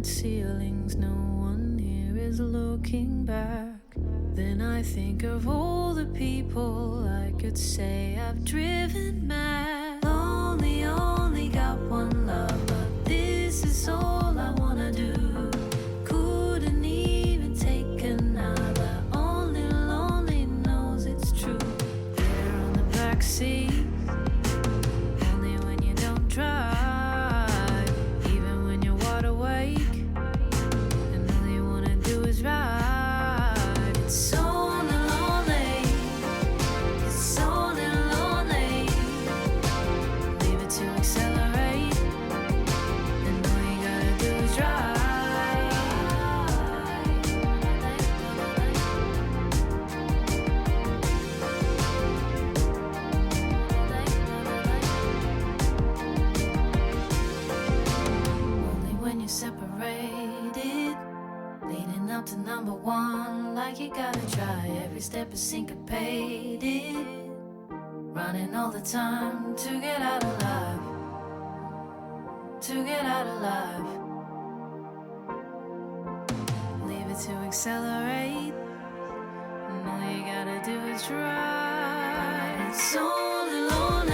at ceilings, no one here is looking back. Then I think of all the people I could say I've driven mad. Lonely, only got one love, but this is all I wanna do. Couldn't even take another, only lonely knows it's true. There on the back seat, only when you don't drive, even when you're wide awake, and all you wanna do is ride. It's so lonely, it's so lonely. Leave it to accelerate, and all you gotta do is ride. Only when you're separated, leading up to number one, like you gotta try. Every step is syncopated, running all the time to get out alive, to get out alive. Leave it to accelerate, and all you gotta do is try. It's only lonely.